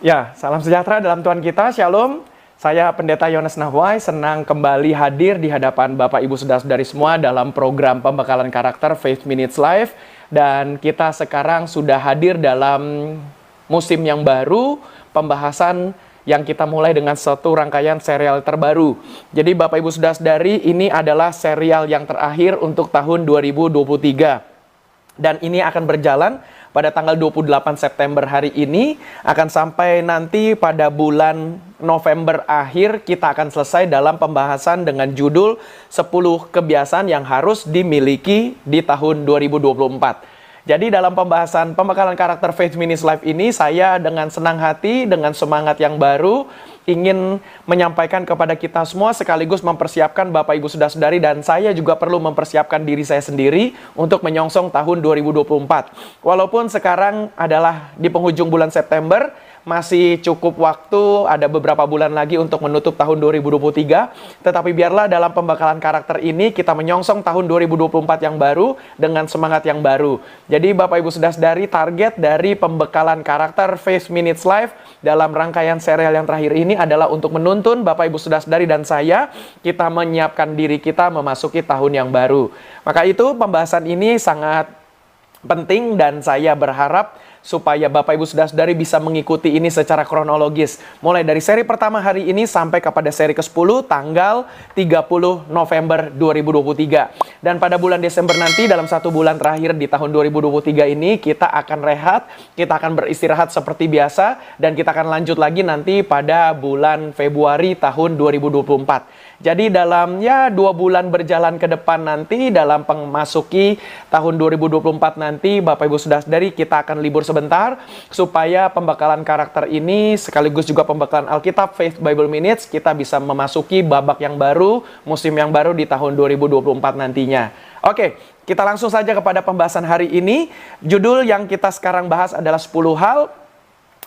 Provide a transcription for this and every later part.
Ya, salam sejahtera dalam Tuhan kita, Shalom. Saya Pendeta Yones Nahwai, senang kembali hadir di hadapan Bapak Ibu Saudara-saudari semua dalam program pembekalan karakter Faith Minutes Live. Dan kita sekarang sudah hadir dalam musim yang baru, pembahasan yang kita mulai dengan satu rangkaian serial terbaru. Jadi Bapak Ibu Saudara-saudari, ini adalah serial yang terakhir untuk tahun 2023. Dan ini akan berjalan pada tanggal 28 September hari ini, akan sampai nanti pada bulan November akhir kita akan selesai dalam pembahasan dengan judul 10 kebiasaan yang harus dimiliki di tahun 2024. Jadi dalam pembahasan pembekalan karakter Faith Minutes Live ini, saya dengan senang hati, dengan semangat yang baru, ingin menyampaikan kepada kita semua sekaligus mempersiapkan Bapak Ibu Saudara-saudari, dan saya juga perlu mempersiapkan diri saya sendiri untuk menyongsong tahun 2024. Walaupun sekarang adalah di penghujung bulan September, masih cukup waktu, ada beberapa bulan lagi untuk menutup tahun 2023. Tetapi biarlah dalam pembekalan karakter ini kita menyongsong tahun 2024 yang baru dengan semangat yang baru. Jadi Bapak Ibu Saudara-saudari, target dari pembekalan karakter Faith Minutes Live dalam rangkaian serial yang terakhir ini adalah untuk menuntun Bapak Ibu Saudara-saudari dan saya, kita menyiapkan diri kita memasuki tahun yang baru. Maka itu pembahasan ini sangat penting dan saya berharap supaya Bapak Ibu Saudara-saudari bisa mengikuti ini secara kronologis. Mulai dari seri pertama hari ini sampai kepada seri ke-10 tanggal 30 November 2023. Dan pada bulan Desember nanti, dalam satu bulan terakhir di tahun 2023 ini, kita akan rehat, kita akan beristirahat seperti biasa, dan kita akan lanjut lagi nanti pada bulan Februari tahun 2024. Jadi dalam 2 bulan berjalan ke depan nanti, dalam memasuki tahun 2024 nanti, Bapak Ibu Saudara-saudari, kita akan libur sebentar supaya pembekalan karakter ini sekaligus juga pembekalan Alkitab Faith Bible Minutes kita bisa memasuki babak yang baru, musim yang baru di tahun 2024 nantinya. Oke, kita langsung saja kepada pembahasan hari ini. Judul yang kita sekarang bahas adalah 10 hal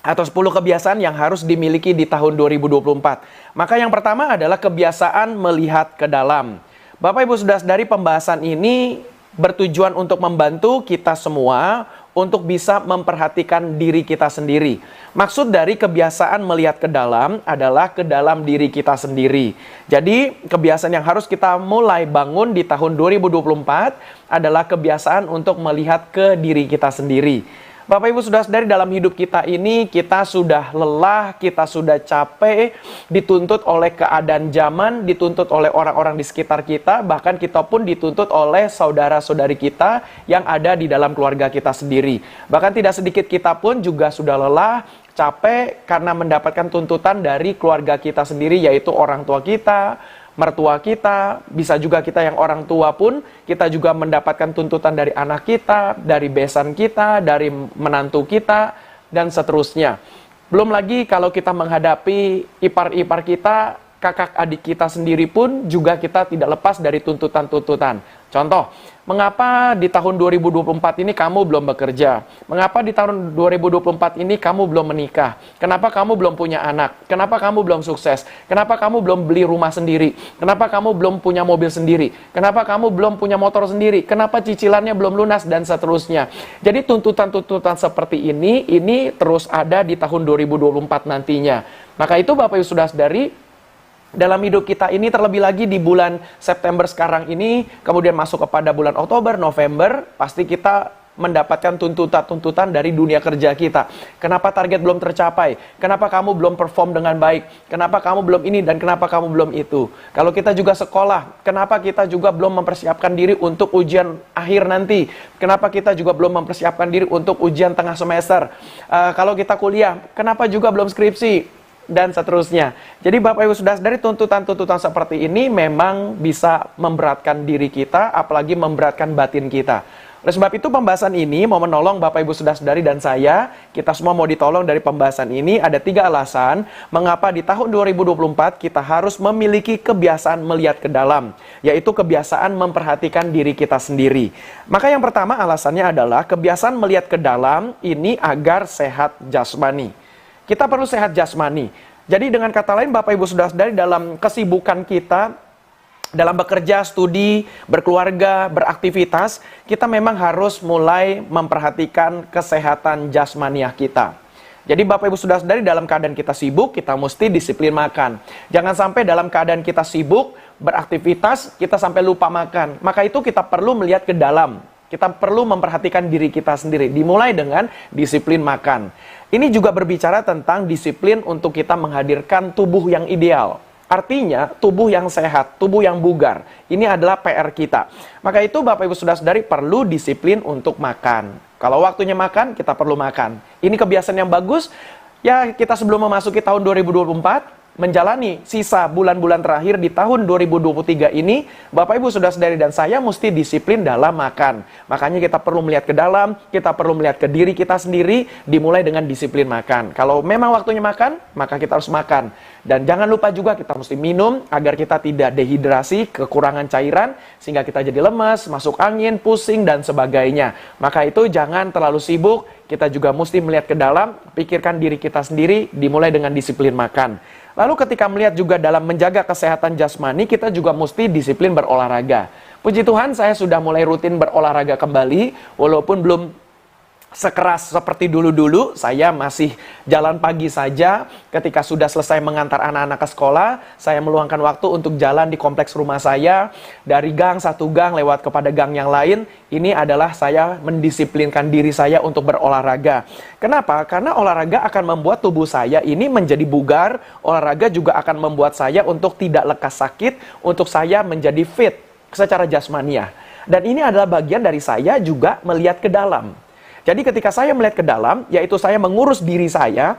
atau 10 kebiasaan yang harus dimiliki di tahun 2024. Maka yang pertama adalah kebiasaan melihat ke dalam. Bapak Ibu Saudara-saudari, pembahasan ini bertujuan untuk membantu kita semua untuk bisa memperhatikan diri kita sendiri. Maksud dari kebiasaan melihat ke dalam adalah ke dalam diri kita sendiri. Jadi kebiasaan yang harus kita mulai bangun di tahun 2024 adalah kebiasaan untuk melihat ke diri kita sendiri. Bapak Ibu Saudara-saudari, dalam hidup kita ini kita sudah lelah, kita sudah capek, dituntut oleh keadaan zaman, dituntut oleh orang-orang di sekitar kita, bahkan kita pun dituntut oleh saudara-saudari kita yang ada di dalam keluarga kita sendiri. Bahkan tidak sedikit kita pun juga sudah lelah, capek karena mendapatkan tuntutan dari keluarga kita sendiri, yaitu orang tua kita, mertua kita, bisa juga kita yang orang tua pun, kita juga mendapatkan tuntutan dari anak kita, dari besan kita, dari menantu kita, dan seterusnya. Belum lagi kalau kita menghadapi ipar-ipar kita, kakak adik kita sendiri pun juga kita tidak lepas dari tuntutan-tuntutan. Contoh, mengapa di tahun 2024 ini kamu belum bekerja? Mengapa di tahun 2024 ini kamu belum menikah? Kenapa kamu belum punya anak? Kenapa kamu belum sukses? Kenapa kamu belum beli rumah sendiri? Kenapa kamu belum punya mobil sendiri? Kenapa kamu belum punya motor sendiri? Kenapa cicilannya belum lunas? Dan seterusnya. Jadi tuntutan-tuntutan seperti ini terus ada di tahun 2024 nantinya. Maka itu Bapak Ibu Saudara-saudari, dalam hidup kita ini, terlebih lagi di bulan September sekarang ini, kemudian masuk kepada bulan Oktober, November, pasti kita mendapatkan tuntutan-tuntutan dari dunia kerja kita. Kenapa target belum tercapai? Kenapa kamu belum perform dengan baik? Kenapa kamu belum ini dan kenapa kamu belum itu? Kalau kita juga sekolah, kenapa kita juga belum mempersiapkan diri untuk ujian akhir nanti? Kenapa kita juga belum mempersiapkan diri untuk ujian tengah semester? Kalau kita kuliah, kenapa juga belum skripsi? Dan seterusnya. Jadi Bapak Ibu Saudara-saudari, tuntutan-tuntutan seperti ini memang bisa memberatkan diri kita, apalagi memberatkan batin kita. Oleh sebab itu pembahasan ini mau menolong Bapak Ibu Saudara-saudari dan saya, kita semua mau ditolong dari pembahasan ini. Ada 3 alasan mengapa di tahun 2024 kita harus memiliki kebiasaan melihat ke dalam, yaitu kebiasaan memperhatikan diri kita sendiri. Maka yang pertama alasannya adalah kebiasaan melihat ke dalam ini agar sehat jasmani. Kita perlu sehat jasmani. Jadi dengan kata lain Bapak Ibu Saudara-saudari, dalam kesibukan kita, dalam bekerja, studi, berkeluarga, beraktivitas, kita memang harus mulai memperhatikan kesehatan jasmaniah kita. Jadi Bapak Ibu Saudara-saudari, dalam keadaan kita sibuk, kita mesti disiplin makan. Jangan sampai dalam keadaan kita sibuk, beraktivitas, kita sampai lupa makan. Maka itu kita perlu melihat ke dalam. Kita perlu memperhatikan diri kita sendiri. Dimulai dengan disiplin makan. Ini juga berbicara tentang disiplin untuk kita menghadirkan tubuh yang ideal. Artinya, tubuh yang sehat, tubuh yang bugar. Ini adalah PR kita. Maka itu Bapak Ibu Saudara-saudari perlu disiplin untuk makan. Kalau waktunya makan, kita perlu makan. Ini kebiasaan yang bagus. Ya, kita sebelum memasuki tahun 2024, menjalani sisa bulan-bulan terakhir di tahun 2023 ini, Bapak Ibu Saudara-saudari dan saya mesti disiplin dalam makan. Makanya kita perlu melihat ke dalam, kita perlu melihat ke diri kita sendiri, dimulai dengan disiplin makan. Kalau memang waktunya makan, maka kita harus makan. Dan jangan lupa juga kita mesti minum agar kita tidak dehidrasi, kekurangan cairan, sehingga kita jadi lemas, masuk angin, pusing, dan sebagainya. Maka itu jangan terlalu sibuk, kita juga mesti melihat ke dalam, pikirkan diri kita sendiri, dimulai dengan disiplin makan. Lalu ketika melihat juga dalam menjaga kesehatan jasmani, kita juga mesti disiplin berolahraga. Puji Tuhan, saya sudah mulai rutin berolahraga kembali, walaupun belum sekeras seperti dulu-dulu. Saya masih jalan pagi saja. Ketika sudah selesai mengantar anak-anak ke sekolah, saya meluangkan waktu untuk jalan di kompleks rumah saya. Dari gang satu gang lewat kepada gang yang lain. Ini adalah saya mendisiplinkan diri saya untuk berolahraga. Kenapa? Karena olahraga akan membuat tubuh saya ini menjadi bugar. Olahraga juga akan membuat saya untuk tidak lekas sakit, untuk saya menjadi fit secara jasmaniah. Dan ini adalah bagian dari saya juga melihat ke dalam. Jadi ketika saya melihat ke dalam, yaitu saya mengurus diri saya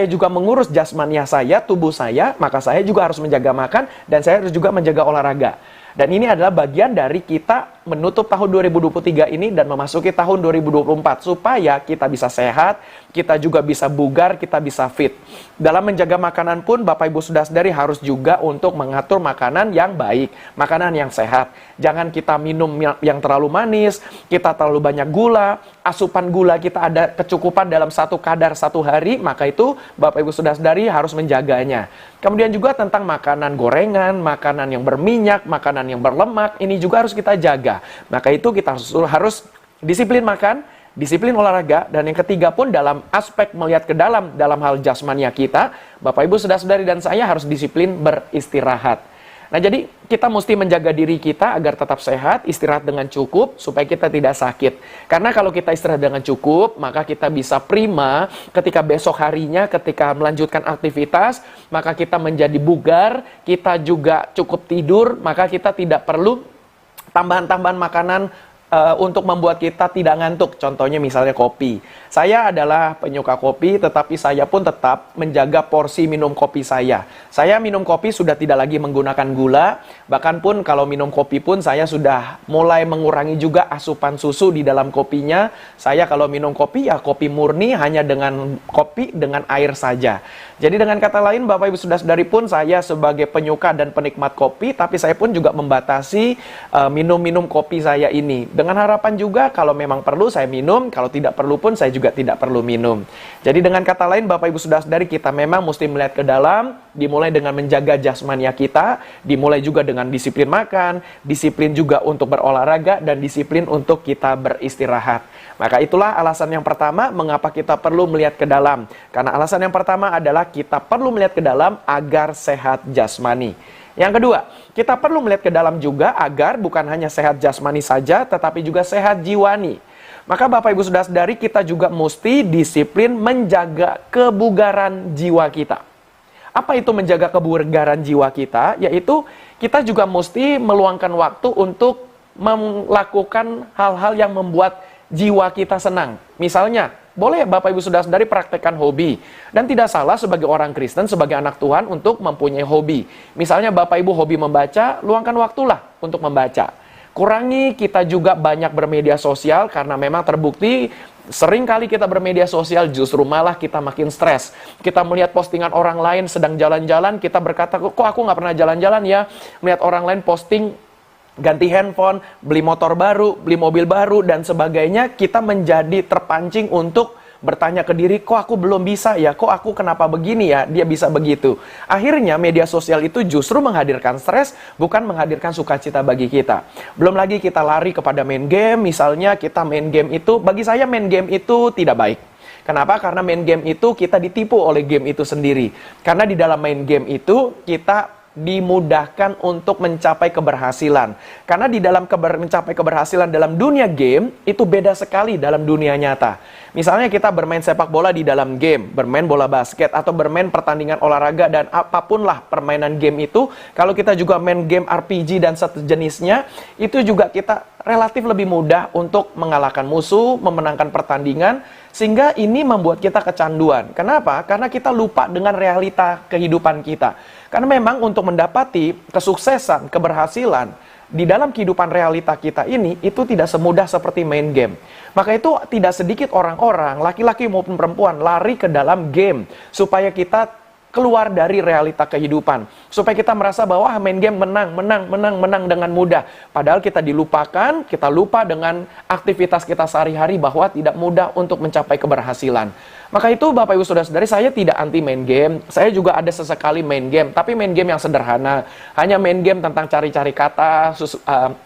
juga mengurus jasmaniah saya, tubuh saya, maka saya juga harus menjaga makan, dan saya harus juga menjaga olahraga. Dan ini adalah bagian dari kita menutup tahun 2023 ini dan memasuki tahun 2024, supaya kita bisa sehat, kita juga bisa bugar, kita bisa fit. Dalam menjaga makanan pun, Bapak Ibu Saudara-saudari harus juga untuk mengatur makanan yang baik, makanan yang sehat. Jangan kita minum yang terlalu manis, kita terlalu banyak gula, asupan gula kita ada kecukupan dalam satu kadar satu hari, maka itu Bapak Ibu Saudara-saudari harus menjaganya. Kemudian juga tentang makanan gorengan, makanan yang berminyak, makanan yang berlemak, ini juga harus kita jaga. Maka itu kita harus disiplin makan, disiplin olahraga, dan yang ketiga pun dalam aspek melihat ke dalam hal jasmania kita, Bapak Ibu Saudara-saudari dan saya harus disiplin beristirahat. Nah, jadi kita mesti menjaga diri kita agar tetap sehat, istirahat dengan cukup, supaya kita tidak sakit. Karena kalau kita istirahat dengan cukup, maka kita bisa prima ketika besok harinya, ketika melanjutkan aktivitas, maka kita menjadi bugar, kita juga cukup tidur, maka kita tidak perlu tambahan-tambahan makanan untuk membuat kita tidak ngantuk. Contohnya misalnya kopi. Saya adalah penyuka kopi, tetapi saya pun tetap menjaga porsi minum kopi saya. Saya minum kopi sudah tidak lagi menggunakan gula, bahkan pun kalau minum kopi pun saya sudah mulai mengurangi juga asupan susu di dalam kopinya. Saya kalau minum kopi ya kopi murni, hanya dengan kopi dengan air saja. Jadi dengan kata lain, Bapak Ibu Saudara-saudari pun saya sebagai penyuka dan penikmat kopi, tapi saya pun juga membatasi minum-minum kopi saya ini. Dengan harapan juga kalau memang perlu saya minum, kalau tidak perlu pun saya juga tidak perlu minum. Jadi dengan kata lain, Bapak Ibu Saudara-saudari, kita memang mesti melihat ke dalam, dimulai dengan menjaga jasmania kita, dimulai juga dengan disiplin makan, disiplin juga untuk berolahraga, dan disiplin untuk kita beristirahat. Maka itulah alasan yang pertama mengapa kita perlu melihat ke dalam. Karena alasan yang pertama adalah kita perlu melihat ke dalam agar sehat jasmani. Yang kedua, kita perlu melihat ke dalam juga agar bukan hanya sehat jasmani saja, tetapi juga sehat jiwani. Maka Bapak Ibu Saudara-saudari, kita juga mesti disiplin menjaga kebugaran jiwa kita. Apa itu menjaga kebugaran jiwa kita? Yaitu kita juga mesti meluangkan waktu untuk melakukan hal-hal yang membuat jiwa kita senang. Misalnya, boleh Bapak Ibu Saudara-saudari praktekkan hobi. Dan tidak salah sebagai orang Kristen, sebagai anak Tuhan untuk mempunyai hobi. Misalnya Bapak Ibu hobi membaca, luangkan waktulah untuk membaca. Kurangi kita juga banyak bermedia sosial, karena memang terbukti sering kali kita bermedia sosial justru malah kita makin stres. Kita melihat postingan orang lain sedang jalan-jalan, kita berkata, kok aku nggak pernah jalan-jalan ya? Melihat orang lain posting ganti handphone, beli motor baru, beli mobil baru, dan sebagainya, kita menjadi terpancing untuk bertanya ke diri, kok aku belum bisa ya? Kok aku kenapa begini ya? Dia bisa begitu. Akhirnya media sosial itu justru menghadirkan stres, bukan menghadirkan sukacita bagi kita. Belum lagi kita lari kepada main game, misalnya kita main game itu, bagi saya main game itu tidak baik. Kenapa? Karena main game itu kita ditipu oleh game itu sendiri. Karena di dalam main game itu kita dimudahkan untuk mencapai keberhasilan. Karena di dalam mencapai keberhasilan dalam dunia game, itu beda sekali dalam dunia nyata. Misalnya kita bermain sepak bola di dalam game, bermain bola basket, atau bermain pertandingan olahraga, dan apapun lah permainan game itu, kalau kita juga main game RPG dan sejenisnya, itu juga kita relatif lebih mudah untuk mengalahkan musuh, memenangkan pertandingan, sehingga ini membuat kita kecanduan. Kenapa? Karena kita lupa dengan realita kehidupan kita. Karena memang untuk mendapati kesuksesan, keberhasilan di dalam kehidupan realita kita ini, itu tidak semudah seperti main game. Maka itu tidak sedikit orang-orang, laki-laki maupun perempuan, lari ke dalam game supaya kita keluar dari realita kehidupan. Supaya kita merasa bahwa main game menang dengan mudah. Padahal kita dilupakan, kita lupa dengan aktivitas kita sehari-hari bahwa tidak mudah untuk mencapai keberhasilan. Maka itu Bapak Ibu Saudara-saudari, saya tidak anti main game. Saya juga ada sesekali main game, tapi main game yang sederhana. Hanya main game tentang cari-cari kata,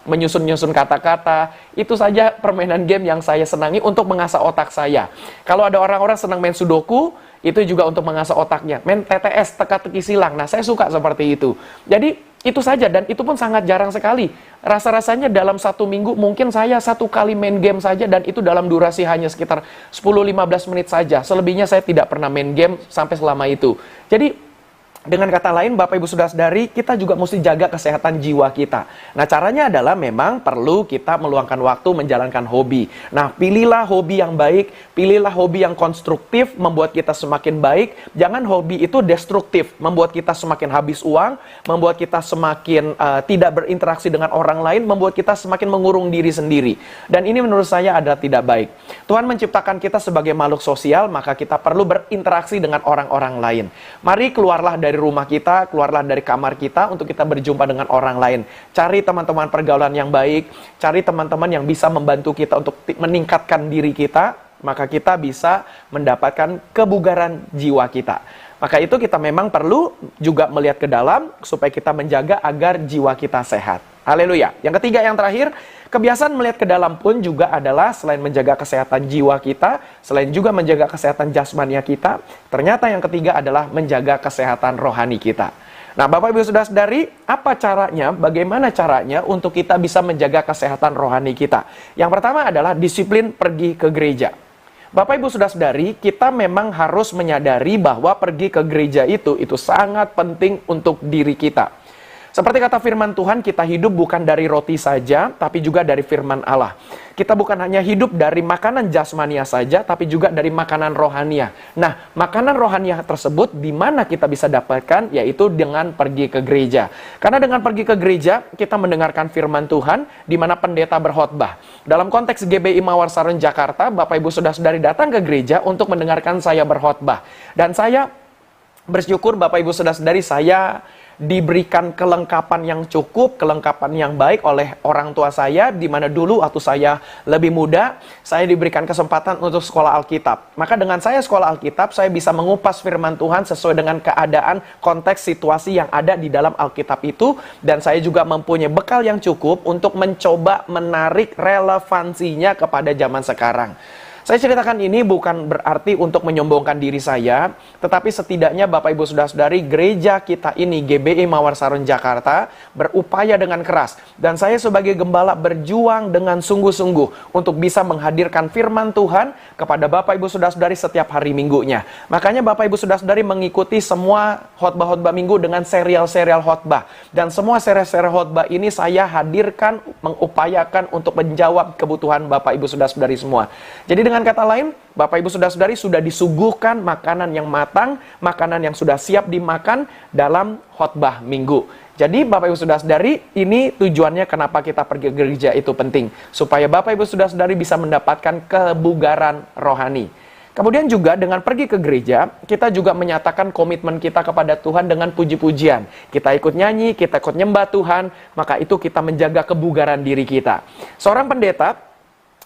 menyusun-nyusun kata-kata. Itu saja permainan game yang saya senangi untuk mengasah otak saya. Kalau ada orang-orang senang main sudoku, itu juga untuk mengasah otaknya. Main TTS, teka-teki silang. Nah, saya suka seperti itu. Jadi, itu saja. Dan itu pun sangat jarang sekali. Rasa-rasanya dalam 1 minggu, mungkin saya 1 kali main game saja. Dan itu dalam durasi hanya sekitar 10-15 menit saja. Selebihnya saya tidak pernah main game sampai selama itu. Jadi, dengan kata lain, Bapak Ibu Saudara-saudari, kita juga mesti jaga kesehatan jiwa kita. Nah, caranya adalah memang perlu kita meluangkan waktu menjalankan hobi. Nah, pilihlah hobi yang baik, pilihlah hobi yang konstruktif, membuat kita semakin baik. Jangan hobi itu destruktif, membuat kita semakin habis uang, membuat kita semakin tidak berinteraksi dengan orang lain, membuat kita semakin mengurung diri sendiri. Dan ini menurut saya adalah tidak baik. Tuhan menciptakan kita sebagai makhluk sosial, maka kita perlu berinteraksi dengan orang-orang lain. Mari keluarlah dari rumah kita, keluarlah dari kamar kita untuk kita berjumpa dengan orang lain. Cari teman-teman pergaulan yang baik, cari teman-teman yang bisa membantu kita untuk meningkatkan diri kita, maka kita bisa mendapatkan kebugaran jiwa kita. Maka itu kita memang perlu juga melihat ke dalam supaya kita menjaga agar jiwa kita sehat. Haleluya. Yang ketiga, yang terakhir, kebiasaan melihat ke dalam pun juga adalah selain menjaga kesehatan jiwa kita, selain juga menjaga kesehatan jasmania kita, ternyata yang ketiga adalah menjaga kesehatan rohani kita. Nah, Bapak Ibu Saudara-saudari, apa caranya, bagaimana caranya untuk kita bisa menjaga kesehatan rohani kita? Yang pertama adalah disiplin pergi ke gereja. Bapak Ibu Saudara-saudari, kita memang harus menyadari bahwa pergi ke gereja itu sangat penting untuk diri kita. Seperti kata firman Tuhan, kita hidup bukan dari roti saja, tapi juga dari firman Allah. Kita bukan hanya hidup dari makanan jasmania saja, tapi juga dari makanan rohania. Nah, makanan rohania tersebut di mana kita bisa dapatkan, yaitu dengan pergi ke gereja. Karena dengan pergi ke gereja, kita mendengarkan firman Tuhan, di mana pendeta berkhotbah. Dalam konteks GBI Mawar Saron Jakarta, Bapak Ibu Saudara-saudari datang ke gereja untuk mendengarkan saya berkhotbah. Dan saya bersyukur Bapak Ibu Saudara-saudari, saya diberikan kelengkapan yang cukup, kelengkapan yang baik oleh orang tua saya, di mana dulu waktu saya lebih muda, saya diberikan kesempatan untuk sekolah Alkitab. Maka dengan saya sekolah Alkitab, saya bisa mengupas firman Tuhan sesuai dengan keadaan, konteks, situasi yang ada di dalam Alkitab itu, dan saya juga mempunyai bekal yang cukup untuk mencoba menarik relevansinya kepada zaman sekarang. Saya ceritakan ini bukan berarti untuk menyombongkan diri saya, tetapi setidaknya Bapak Ibu Saudara-saudari, gereja kita ini, GBI Mawar Saron Jakarta, berupaya dengan keras. Dan saya sebagai gembala berjuang dengan sungguh-sungguh untuk bisa menghadirkan firman Tuhan kepada Bapak Ibu Saudara-saudari setiap hari minggunya. Makanya Bapak Ibu Saudara-saudari mengikuti semua khotbah-khotbah minggu dengan serial-serial khotbah. Dan semua serial-serial khotbah ini saya hadirkan, mengupayakan untuk menjawab kebutuhan Bapak Ibu Saudara-saudari semua. Jadi dengan kata lain, Bapak Ibu Saudara-saudari sudah disuguhkan makanan yang matang, makanan yang sudah siap dimakan dalam khotbah minggu. Jadi Bapak Ibu Saudara-saudari, ini tujuannya kenapa kita pergi ke gereja itu penting. Supaya Bapak Ibu Saudara-saudari bisa mendapatkan kebugaran rohani. Kemudian juga dengan pergi ke gereja, kita juga menyatakan komitmen kita kepada Tuhan dengan puji-pujian. Kita ikut nyanyi, kita ikut nyembah Tuhan, maka itu kita menjaga kebugaran diri kita. Seorang pendeta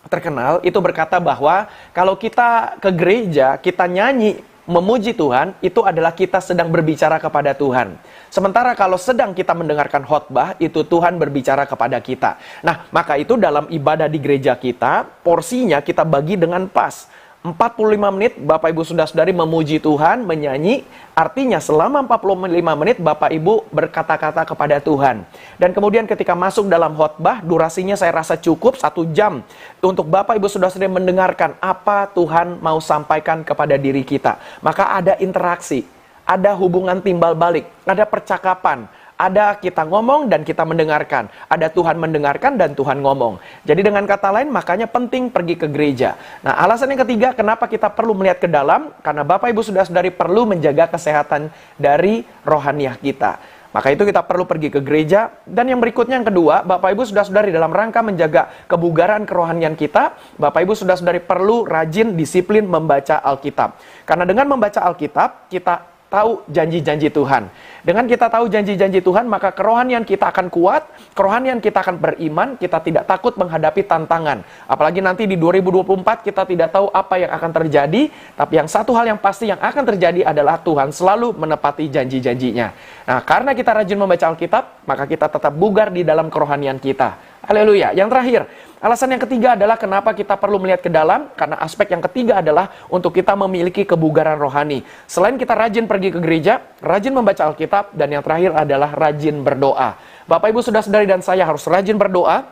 terkenal itu berkata bahwa kalau kita ke gereja, kita nyanyi memuji Tuhan, itu adalah kita sedang berbicara kepada Tuhan. Sementara kalau sedang kita mendengarkan khotbah, itu Tuhan berbicara kepada kita. Nah, maka itu dalam ibadah di gereja kita, porsinya kita bagi dengan pas. 45 menit Bapak Ibu Saudara-saudari memuji Tuhan, menyanyi. Artinya selama 45 menit Bapak Ibu berkata-kata kepada Tuhan. Dan kemudian ketika masuk dalam khotbah, durasinya saya rasa cukup 1 jam untuk Bapak Ibu Saudara-saudari mendengarkan apa Tuhan mau sampaikan kepada diri kita. Maka ada interaksi, ada hubungan timbal balik, ada percakapan. Ada kita ngomong dan kita mendengarkan. Ada Tuhan mendengarkan dan Tuhan ngomong. Jadi dengan kata lain, makanya penting pergi ke gereja. Nah, alasan yang ketiga, kenapa kita perlu melihat ke dalam? Karena Bapak Ibu Saudara-saudari perlu menjaga kesehatan dari rohaniah kita. Maka itu kita perlu pergi ke gereja. Dan yang berikutnya, yang kedua, Bapak Ibu Saudara-saudari dalam rangka menjaga kebugaran kerohanian kita, Bapak Ibu Saudara-saudari perlu rajin disiplin membaca Alkitab. Karena dengan membaca Alkitab, kita tahu janji-janji Tuhan. Dengan kita tahu janji-janji Tuhan, maka kerohanian kita akan kuat, kerohanian kita akan beriman, kita tidak takut menghadapi tantangan. Apalagi nanti di 2024 kita tidak tahu apa yang akan terjadi, tapi yang satu hal yang pasti yang akan terjadi adalah Tuhan selalu menepati janji-janjinya. Nah, karena kita rajin membaca Alkitab, maka kita tetap bugar di dalam kerohanian kita. Haleluya. Yang terakhir, alasan yang ketiga adalah kenapa kita perlu melihat ke dalam, karena aspek yang ketiga adalah untuk kita memiliki kebugaran rohani. Selain kita rajin pergi ke gereja, rajin membaca Alkitab, dan yang terakhir adalah rajin berdoa. Bapak Ibu Saudara-saudari dan saya harus rajin berdoa.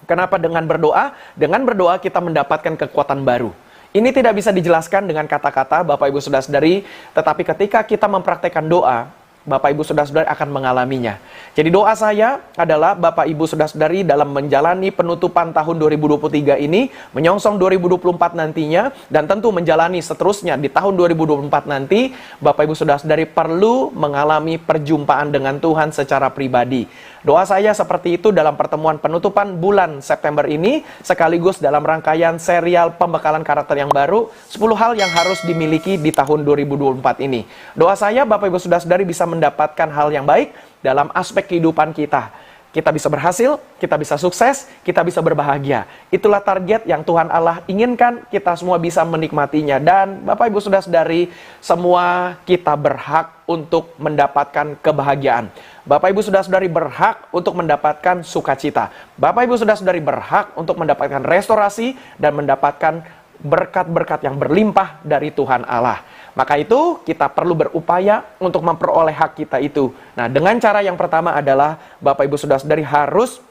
Kenapa dengan berdoa? Dengan berdoa kita mendapatkan kekuatan baru. Ini tidak bisa dijelaskan dengan kata-kata Bapak Ibu Saudara-saudari, tetapi ketika kita mempraktekkan doa, Bapak Ibu Saudara-saudari akan mengalaminya. Jadi doa saya adalah Bapak Ibu Saudara-saudari dalam menjalani penutupan tahun 2023 ini, menyongsong 2024 nantinya, dan tentu menjalani seterusnya di tahun 2024 nanti, Bapak Ibu Saudara-saudari perlu mengalami perjumpaan dengan Tuhan secara pribadi. Doa saya seperti itu dalam pertemuan penutupan bulan September ini, sekaligus dalam rangkaian serial pembekalan karakter yang baru, 10 hal yang harus dimiliki di tahun 2024 ini. Doa saya Bapak Ibu Saudara-saudari bisa mendapatkan hal yang baik dalam aspek kehidupan kita. Kita bisa berhasil, kita bisa sukses, kita bisa berbahagia. Itulah target yang Tuhan Allah inginkan, kita semua bisa menikmatinya. Dan Bapak Ibu Saudara-saudari, semua kita berhak untuk mendapatkan kebahagiaan. Bapak Ibu Saudara-saudari berhak untuk mendapatkan sukacita. Bapak Ibu Saudara-saudari berhak untuk mendapatkan restorasi dan mendapatkan berkat-berkat yang berlimpah dari Tuhan Allah. Maka itu kita perlu berupaya untuk memperoleh hak kita itu. Nah, dengan cara yang pertama adalah Bapak Ibu Saudara-saudari harus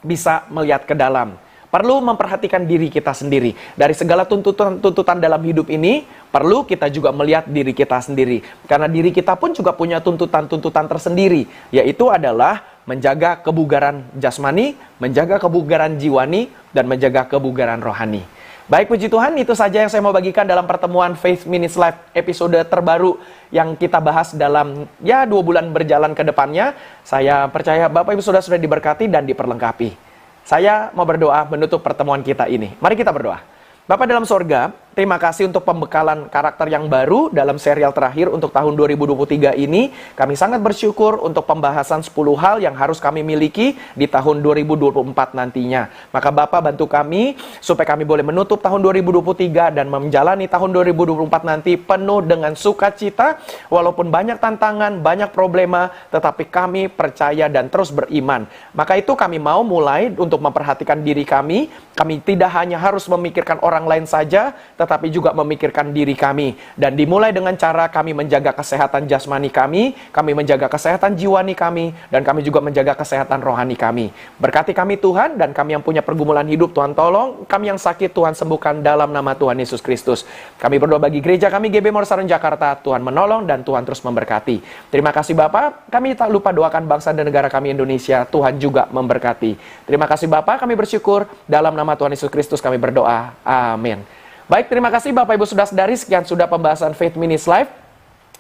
bisa melihat ke dalam. Perlu memperhatikan diri kita sendiri. Dari segala tuntutan dalam hidup ini, perlu kita juga melihat diri kita sendiri. Karena diri kita pun juga punya tuntutan-tuntutan tersendiri, yaitu adalah menjaga kebugaran jasmani, menjaga kebugaran jiwani, dan menjaga kebugaran rohani. Baik, puji Tuhan, itu saja yang saya mau bagikan dalam pertemuan Faith Minutes Live episode terbaru yang kita bahas dalam 2 bulan berjalan ke depannya. Saya percaya Bapak Ibu Saudara-saudari diberkati dan diperlengkapi. Saya mau berdoa menutup pertemuan kita ini. Mari kita berdoa. Bapa dalam sorga, terima kasih untuk pembekalan karakter yang baru dalam serial terakhir untuk tahun 2023 ini. Kami sangat bersyukur untuk pembahasan 10 hal yang harus kami miliki di tahun 2024 nantinya. Maka Bapak bantu kami supaya kami boleh menutup tahun 2023 dan menjalani tahun 2024 nanti penuh dengan sukacita. Walaupun banyak tantangan, banyak problema, tetapi kami percaya dan terus beriman. Maka itu kami mau mulai untuk memperhatikan diri kami. Kami tidak hanya harus memikirkan orang lain saja, tetapi juga memikirkan diri kami. Dan dimulai dengan cara kami menjaga kesehatan jasmani kami menjaga kesehatan jiwani kami, dan kami juga menjaga kesehatan rohani kami. Berkati kami Tuhan, dan kami yang punya pergumulan hidup, Tuhan tolong. Kami yang sakit, Tuhan sembuhkan dalam nama Tuhan Yesus Kristus. Kami berdoa bagi gereja kami GB Morsaron Jakarta, Tuhan menolong dan Tuhan terus memberkati. Terima kasih Bapak, kami tak lupa doakan bangsa dan negara kami Indonesia, Tuhan juga memberkati. Terima kasih Bapak, kami bersyukur, dalam nama Tuhan Yesus Kristus kami berdoa. Amin. Baik, terima kasih Bapak Ibu Saudara-saudari. Sekian sudah pembahasan Faith Minutes Live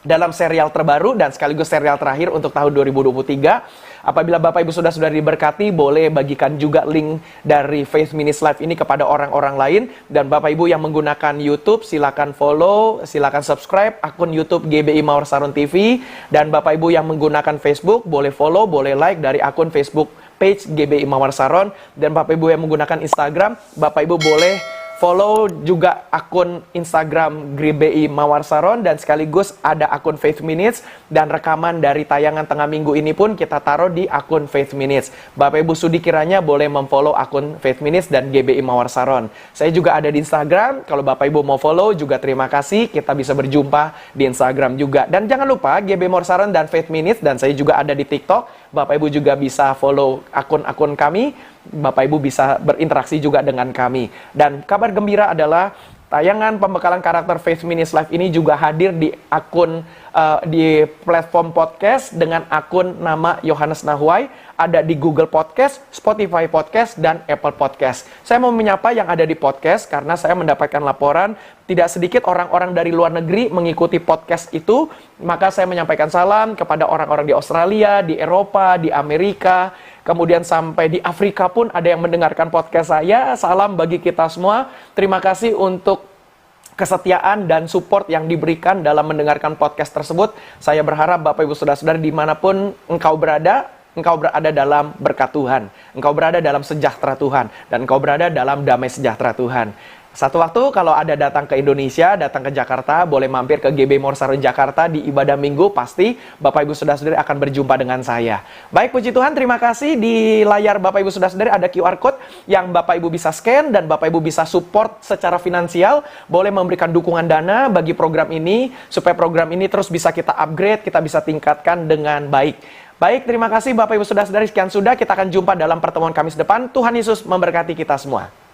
dalam serial terbaru dan sekaligus serial terakhir untuk tahun 2023. Apabila Bapak Ibu Saudara-saudari diberkati, boleh bagikan juga link dari Faith Minutes Live ini kepada orang-orang lain. Dan Bapak Ibu yang menggunakan YouTube, silakan follow, silakan subscribe akun YouTube GBI Mawar Saron TV. Dan Bapak Ibu yang menggunakan Facebook, boleh follow, boleh like dari akun Facebook page GBI Mawar Saron. Dan Bapak Ibu yang menggunakan Instagram, Bapak Ibu boleh follow juga akun Instagram GBI Mawar Saron, dan sekaligus ada akun Faith Minutes, dan rekaman dari tayangan tengah minggu ini pun kita taruh di akun Faith Minutes. Bapak Ibu Sudi kiranya boleh memfollow akun Faith Minutes dan GBI Mawar Saron. Saya juga ada di Instagram, kalau Bapak Ibu mau follow juga terima kasih, kita bisa berjumpa di Instagram juga. Dan jangan lupa GBI Mawar Saron dan Faith Minutes, dan saya juga ada di TikTok. Bapak Ibu juga bisa follow akun-akun kami, Bapak Ibu bisa berinteraksi juga dengan kami. Dan kabar gembira adalah tayangan pembekalan karakter Faith Minutes Live ini juga hadir di akun di platform podcast dengan akun nama Yohanes Nahwai, ada di Google Podcast, Spotify Podcast, dan Apple Podcast. Saya mau menyapa yang ada di podcast karena saya mendapatkan laporan tidak sedikit orang-orang dari luar negeri mengikuti podcast itu, maka saya menyampaikan salam kepada orang-orang di Australia, di Eropa, di Amerika, kemudian sampai di Afrika pun ada yang mendengarkan podcast saya. Salam bagi kita semua. Terima kasih untuk kesetiaan dan support yang diberikan dalam mendengarkan podcast tersebut. Saya berharap Bapak Ibu Saudara-saudara dimanapun engkau berada dalam berkat Tuhan, engkau berada dalam sejahtera Tuhan, dan engkau berada dalam damai sejahtera Tuhan. Satu waktu kalau ada datang ke Indonesia, datang ke Jakarta, boleh mampir ke GB Mawar Saron Jakarta di ibadah minggu, pasti Bapak Ibu Saudara-saudari akan berjumpa dengan saya. Baik, puji Tuhan, terima kasih. Di layar Bapak Ibu Saudara-saudari ada QR Code yang Bapak Ibu bisa scan dan Bapak Ibu bisa support secara finansial, boleh memberikan dukungan dana bagi program ini, supaya program ini terus bisa kita upgrade, kita bisa tingkatkan dengan baik. Baik, terima kasih Bapak Ibu Saudara-saudari, sekian sudah, kita akan jumpa dalam pertemuan Kamis depan. Tuhan Yesus memberkati kita semua.